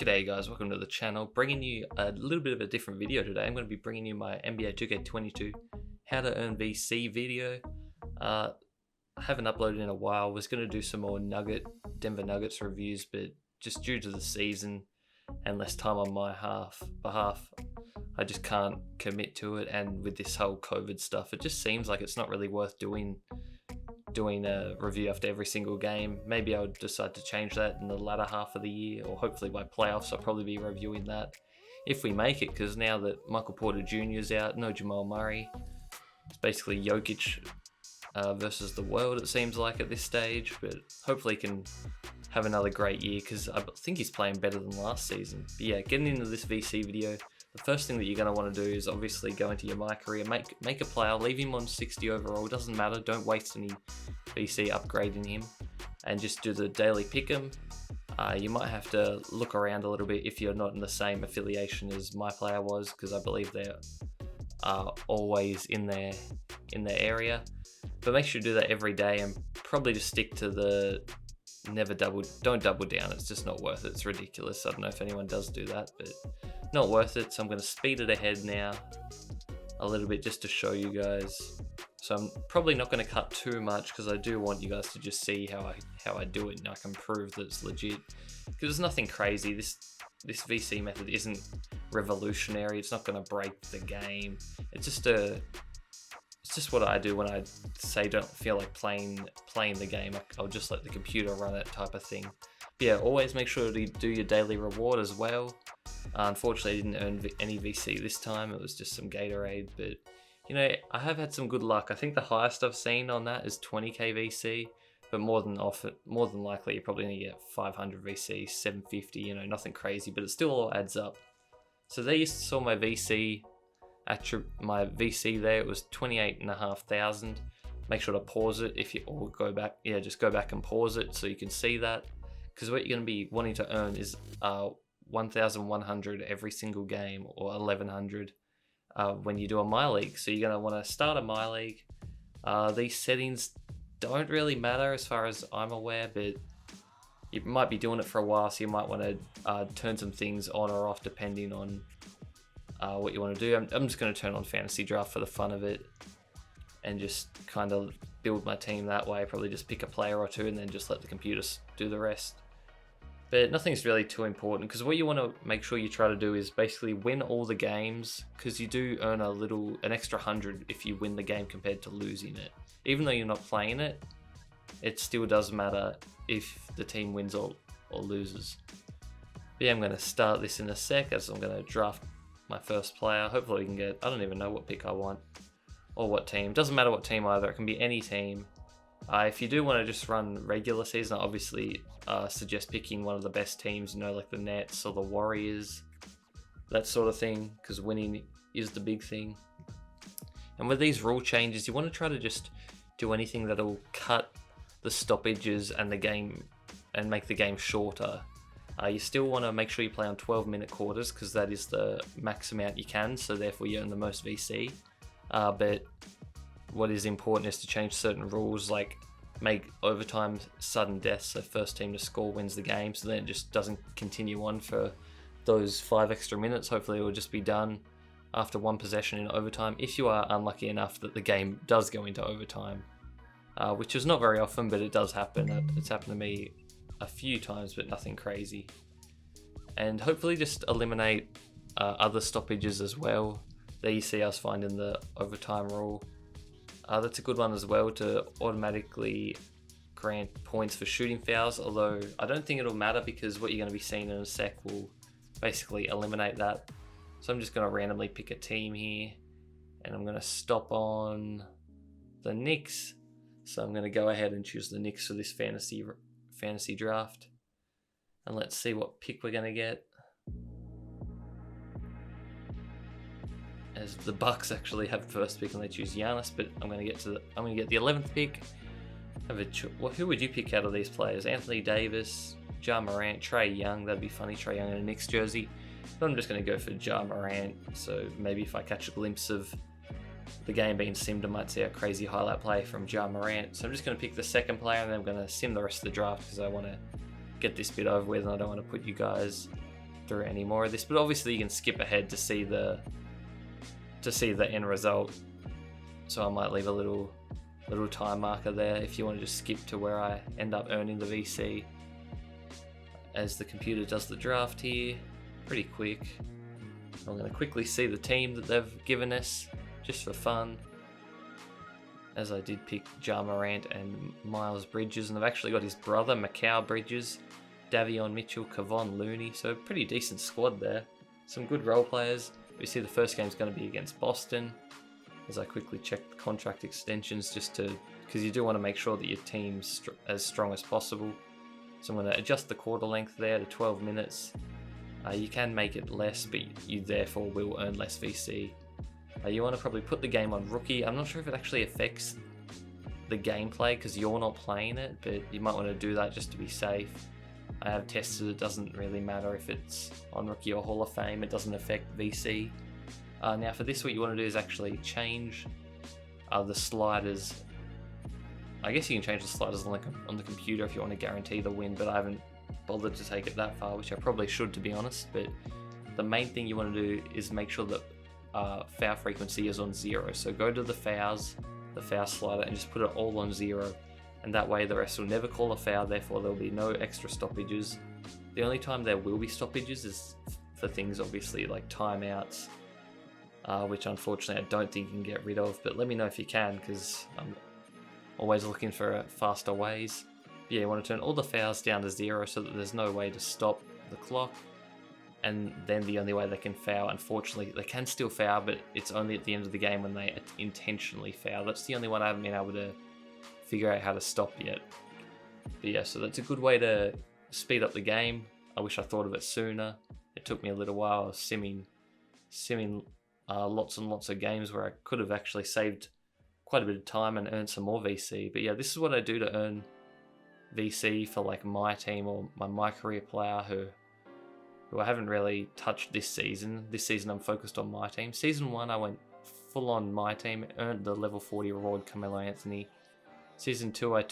G'day guys, welcome to the channel. Bringing you a little bit of a different video today. I'm going to be bringing you my NBA2K22 how to earn VC video. I haven't uploaded in a while. Was going to do some more Denver Nuggets reviews, but just due to the season and less time on my behalf, I just can't commit to it. And with this whole COVID stuff, it just seems like it's not really worth doing a review after every single game. Maybe I would decide to change that in the latter half of the year, or hopefully by playoffs I'll probably be reviewing that if we make it, because now that Michael Porter Jr. is out, no Jamal Murray, it's basically Jokic versus the world, it seems like, at this stage. But hopefully he can have another great year, because I think he's playing better than last season. But yeah, getting into this VC video, the first thing that you're going to want to do is obviously go into your My Career, make a player, leave him on 60 overall, doesn't matter, don't waste any VC upgrading him, and just do the daily pick'em. You might have to look around a little bit if you're not in the same affiliation as my player was, because I believe they're always in their area. But make sure to do that every day, and probably just stick to the don't double down. It's just not worth it. It's ridiculous. I don't know if anyone does do that, but not worth it. So I'm going to speed it ahead now a little bit just to show you guys. So I'm probably not going to cut too much, because I do want you guys to just see how I do it, and I can prove that it's legit, because there's nothing crazy. This VC method isn't revolutionary. It's not going to break the game. It's just what I do when I say don't feel like playing the game. I'll just let the computer run it, type of thing. But yeah, always make sure to do your daily reward as well. Unfortunately, I didn't earn any VC this time. It was just some Gatorade, but you know, I have had some good luck. I think the highest I've seen on that is 20k VC, but more than likely you're probably going to get 500 VC, 750, you know, nothing crazy, but it still all adds up. So there you saw my VC. My VC there, it was 28,500. Make sure to pause it go back. Yeah, just go back and pause it so you can see that, because what you're going to be wanting to earn is 1,100 every single game, or 1,100 when you do a My League. So you're going to want to start a My League. These settings don't really matter as far as I'm aware, but you might be doing it for a while, so you might want to turn some things on or off depending on what you want to do. I'm just going to turn on fantasy draft for the fun of it, and just kind of build my team that way. Probably just pick a player or two and then just let the computers do the rest. But nothing's really too important, because what you want to make sure you try to do is basically win all the games, because you do earn an extra 100 if you win the game compared to losing it. Even though you're not playing it, it still does matter if the team wins or loses. But yeah, I'm going to start this in a sec, as I'm going to draft my first player. Hopefully we can get, I don't even know what pick I want or what team. Doesn't matter what team either, it can be any team. If you do want to just run regular season, I obviously suggest picking one of the best teams, you know, like the Nets or the Warriors, that sort of thing, because winning is the big thing. And with these rule changes, you want to try to just do anything that'll cut the stoppages and the game and make the game shorter. You still want to make sure you play on 12-minute quarters, because that is the max amount you can, so therefore you earn the most VC. But what is important is to change certain rules, like make overtime sudden death, so first team to score wins the game, so then it just doesn't continue on for those 5 extra minutes. Hopefully it will just be done after one possession in overtime, if you are unlucky enough that the game does go into overtime, which is not very often, but it does happen. It's happened to me a few times, but nothing crazy. And hopefully just eliminate other stoppages as well. There you see us finding the overtime rule. That's a good one as well, to automatically grant points for shooting fouls, although I don't think it'll matter, because what you're going to be seeing in a sec will basically eliminate that. So I'm just going to randomly pick a team here, and I'm going to stop on the Knicks. So I'm going to go ahead and choose the Knicks for this fantasy draft, and let's see what pick we're going to get, as the Bucks actually have first pick and they choose Giannis. But I'm going to get the 11th pick. Who would you pick out of these players? Anthony Davis, Ja Morant, Trae Young. That'd be funny, Trae Young in a Knicks jersey. But I'm just going to go for Ja Morant. So maybe if I catch a glimpse of the game being simmed, I might see a crazy highlight play from Ja Morant. So I'm just going to pick the second player, and then I'm going to sim the rest of the draft, because I want to get this bit over with, and I don't want to put you guys through any more of this, but obviously you can skip ahead to see the end result. So I might leave a little time marker there if you want to just skip to where I end up earning the VC as the computer does the draft here. Pretty quick. I'm going to quickly see the team that they've given us just for fun, as I did pick Ja Morant and Miles Bridges, and I've actually got his brother Mikal Bridges, Davion Mitchell, Kevon Looney, so pretty decent squad there. Some good role players. We see the first game's going to be against Boston, as I quickly check the contract extensions because you do want to make sure that your team's as strong as possible. So I'm going to adjust the quarter length there to 12 minutes. You can make it less, but you therefore will earn less VC. You want to probably put the game on rookie. I'm not sure if it actually affects the gameplay because you're not playing it, but you might want to do that just to be safe. I have tested it doesn't really matter if it's on rookie or Hall of Fame. It doesn't affect VC. Now for this, what you want to do is actually change the sliders. I guess you can change the sliders on the computer if you want to guarantee the win, but I haven't bothered to take it that far, which I probably should, to be honest. But the main thing you want to do is make sure that foul frequency is on 0. So go to the foul slider, and just put it all on 0. And that way the rest will never call a foul, therefore there will be no extra stoppages. The only time there will be stoppages is for things obviously like timeouts, which unfortunately I don't think you can get rid of, but let me know if you can, because I'm always looking for faster ways. But yeah, you want to turn all the fouls down to 0 so that there's no way to stop the clock. And then the only way they can foul, unfortunately, they can still foul, but it's only at the end of the game when they intentionally foul. That's the only one I haven't been able to figure out how to stop yet. But yeah, so that's a good way to speed up the game. I wish I thought of it sooner. It took me a little while. I was simming lots and lots of games where I could have actually saved quite a bit of time and earned some more VC. But yeah, this is what I do to earn VC for like my team or my career player who I haven't really touched this season. This season I'm focused on my team. Season 1 I went full on my team, earned the level 40 reward, Carmelo Anthony. Season 2 I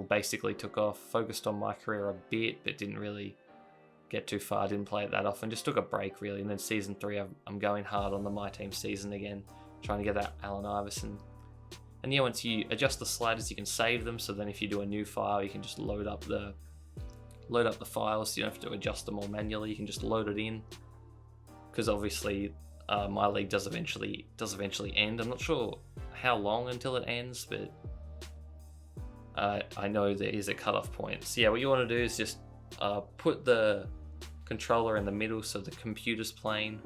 basically took off, focused on my career a bit, but didn't really get too far, didn't play it that often, just took a break really. And then Season 3 I'm going hard on the my team season again, trying to get that Allen Iverson. And yeah, once you adjust the sliders you can save them, so then if you do a new file you can just load up the files, so you don't have to adjust them all manually. You can just load it in, because obviously my league does eventually end. I'm not sure how long until it ends, but I know there is a cutoff point. So yeah, what you want to do is just put the controller in the middle so the computer's playing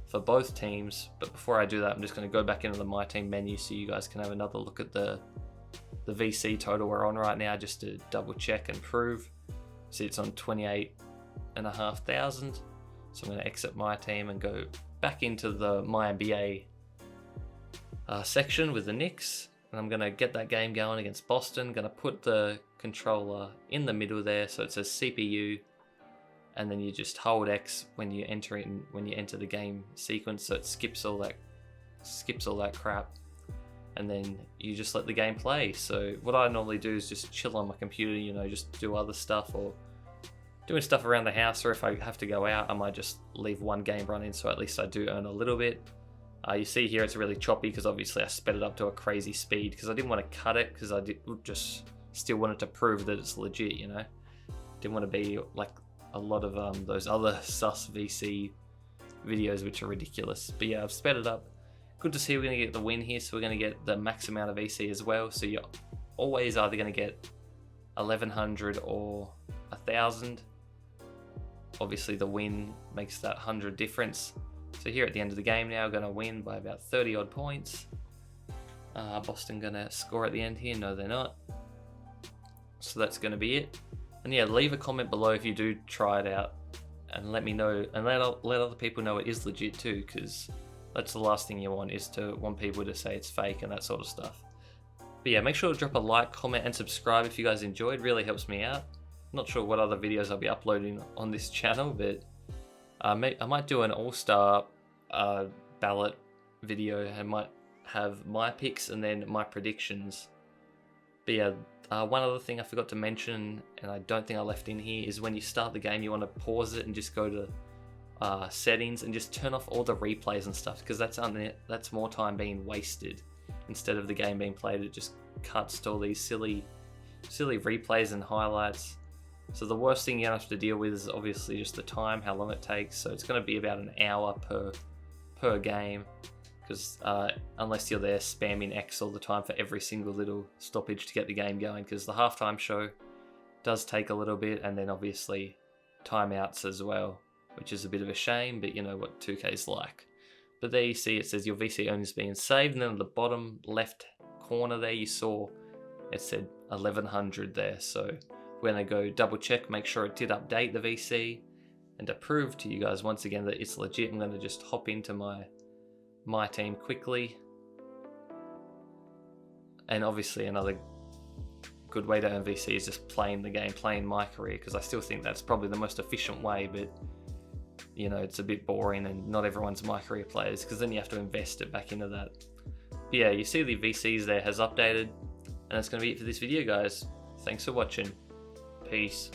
for both teams. But before I do that, I'm just going to go back into the My Team menu so you guys can have another look at the VC total we're on right now, just to double check and prove. See, it's on 28,500. So I'm going to exit My Team and go back into the My NBA section with the Knicks, and I'm going to get that game going against Boston. Going to put the controller in the middle there so it says CPU, and then you just hold X when you enter the game sequence, so it skips all that crap, and then you just let the game play. So what I normally do is just chill on my computer, just do other stuff or doing stuff around the house, or if I have to go out I might just leave one game running, so at least I do earn a little bit. You see here it's really choppy because obviously I sped it up to a crazy speed because I didn't want to cut it, because I just still wanted to prove that it's legit, Didn't want to be like a lot of those other sus VC videos which are ridiculous. But yeah, I've sped it up. Good to see we're going to get the win here, so we're going to get the max amount of VC as well. So you're always either going to get 1100 or 1000. Obviously the win makes that 100 difference. So here at the end of the game now, going to win by about 30 odd points. Boston going to score at the end here. No, they're not. So that's going to be it. And yeah, leave a comment below if you do try it out, and let me know, and let other people know it is legit too, because that's the last thing you want, is to want people to say it's fake and that sort of stuff. But yeah, make sure to drop a like, comment, and subscribe if you guys enjoyed. Really helps me out. Not sure what other videos I'll be uploading on this channel, but I might do an all-star ballot video. I might have my picks and then my predictions. But yeah, One other thing I forgot to mention, and I don't think I left in here, is when you start the game, you want to pause it and just go to settings and just turn off all the replays and stuff, because that's more time being wasted. Instead of the game being played, it just cuts to all these silly replays and highlights. So the worst thing you have to deal with is obviously just the time, how long it takes. So it's going to be about an hour per game, because unless you're there spamming X all the time for every single little stoppage to get the game going, because the halftime show does take a little bit, and then obviously timeouts as well, which is a bit of a shame, but you know what 2K's like. But there you see it says your VC owner's being saved, and then at the bottom left corner there you saw it said 1100 there. So we're going to go double check, make sure it did update the VC, and to prove to you guys once again that it's legit, I'm going to just hop into my team quickly. And obviously another good way to earn VC is just playing the game, playing my career, because I still think that's probably the most efficient way, but you know, it's a bit boring and not everyone's my career players, because then you have to invest it back into that. But yeah, you see the VCs there has updated, and that's going to be it for this video, guys. Thanks for watching. Peace.